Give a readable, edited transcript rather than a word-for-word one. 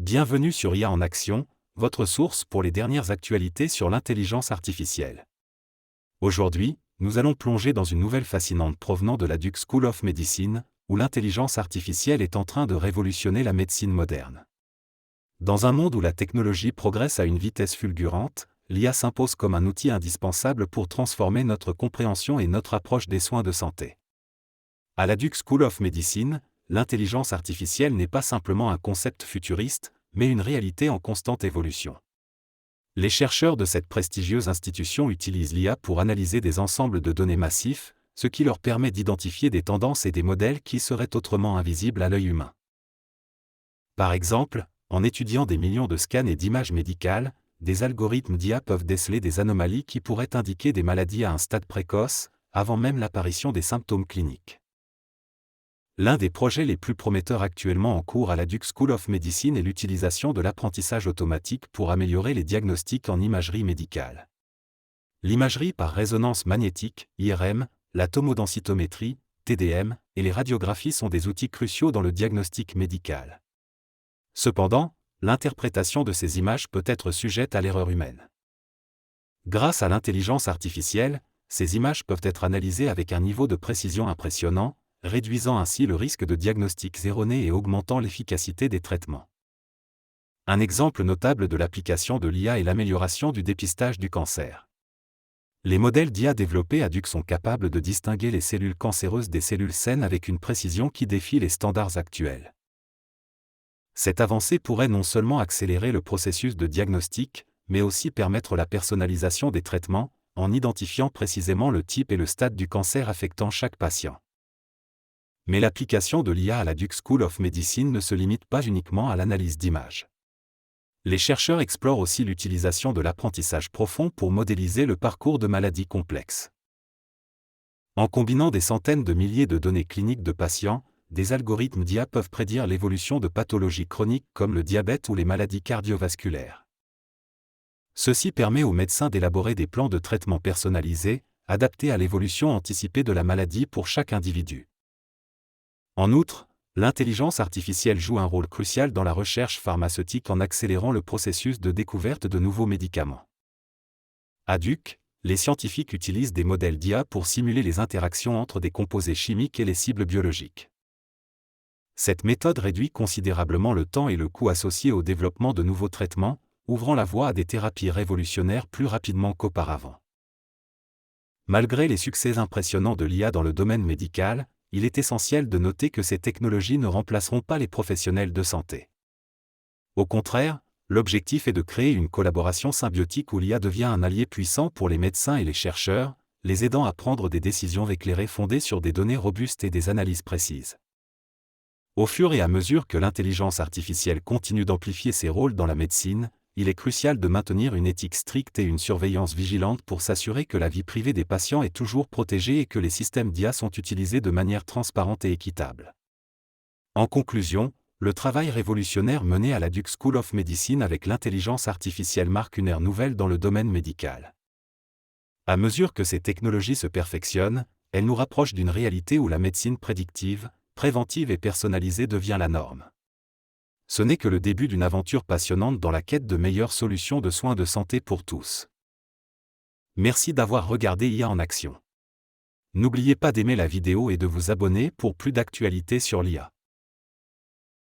Bienvenue sur IA en action, votre source pour les dernières actualités sur l'intelligence artificielle. Aujourd'hui, nous allons plonger dans une nouvelle fascinante provenant de la Duke School of Medicine, où l'intelligence artificielle est en train de révolutionner la médecine moderne. Dans un monde où la technologie progresse à une vitesse fulgurante, l'IA s'impose comme un outil indispensable pour transformer notre compréhension et notre approche des soins de santé. À la Duke School of Medicine, l'intelligence artificielle n'est pas simplement un concept futuriste, mais une réalité en constante évolution. Les chercheurs de cette prestigieuse institution utilisent l'IA pour analyser des ensembles de données massifs, ce qui leur permet d'identifier des tendances et des modèles qui seraient autrement invisibles à l'œil humain. Par exemple, en étudiant des millions de scans et d'images médicales, des algorithmes d'IA peuvent déceler des anomalies qui pourraient indiquer des maladies à un stade précoce, avant même l'apparition des symptômes cliniques. L'un des projets les plus prometteurs actuellement en cours à la Duke School of Medicine est l'utilisation de l'apprentissage automatique pour améliorer les diagnostics en imagerie médicale. L'imagerie par résonance magnétique, IRM, la tomodensitométrie, TDM, et les radiographies sont des outils cruciaux dans le diagnostic médical. Cependant, l'interprétation de ces images peut être sujette à l'erreur humaine. Grâce à l'intelligence artificielle, ces images peuvent être analysées avec un niveau de précision impressionnant, réduisant ainsi le risque de diagnostics erronés et augmentant l'efficacité des traitements. Un exemple notable de l'application de l'IA est l'amélioration du dépistage du cancer. Les modèles d'IA développés à Duke sont capables de distinguer les cellules cancéreuses des cellules saines avec une précision qui défie les standards actuels. Cette avancée pourrait non seulement accélérer le processus de diagnostic, mais aussi permettre la personnalisation des traitements, en identifiant précisément le type et le stade du cancer affectant chaque patient. Mais l'application de l'IA à la Duke School of Medicine ne se limite pas uniquement à l'analyse d'images. Les chercheurs explorent aussi l'utilisation de l'apprentissage profond pour modéliser le parcours de maladies complexes. En combinant des centaines de milliers de données cliniques de patients, des algorithmes d'IA peuvent prédire l'évolution de pathologies chroniques comme le diabète ou les maladies cardiovasculaires. Ceci permet aux médecins d'élaborer des plans de traitement personnalisés, adaptés à l'évolution anticipée de la maladie pour chaque individu. En outre, l'intelligence artificielle joue un rôle crucial dans la recherche pharmaceutique en accélérant le processus de découverte de nouveaux médicaments. À Duke, les scientifiques utilisent des modèles d'IA pour simuler les interactions entre des composés chimiques et les cibles biologiques. Cette méthode réduit considérablement le temps et le coût associés au développement de nouveaux traitements, ouvrant la voie à des thérapies révolutionnaires plus rapidement qu'auparavant. Malgré les succès impressionnants de l'IA dans le domaine médical, il est essentiel de noter que ces technologies ne remplaceront pas les professionnels de santé. Au contraire, l'objectif est de créer une collaboration symbiotique où l'IA devient un allié puissant pour les médecins et les chercheurs, les aidant à prendre des décisions éclairées fondées sur des données robustes et des analyses précises. Au fur et à mesure que l'intelligence artificielle continue d'amplifier ses rôles dans la médecine, il est crucial de maintenir une éthique stricte et une surveillance vigilante pour s'assurer que la vie privée des patients est toujours protégée et que les systèmes d'IA sont utilisés de manière transparente et équitable. En conclusion, le travail révolutionnaire mené à la Duke School of Medicine avec l'intelligence artificielle marque une ère nouvelle dans le domaine médical. À mesure que ces technologies se perfectionnent, elles nous rapprochent d'une réalité où la médecine prédictive, préventive et personnalisée devient la norme. Ce n'est que le début d'une aventure passionnante dans la quête de meilleures solutions de soins de santé pour tous. Merci d'avoir regardé IA en action. N'oubliez pas d'aimer la vidéo et de vous abonner pour plus d'actualités sur l'IA.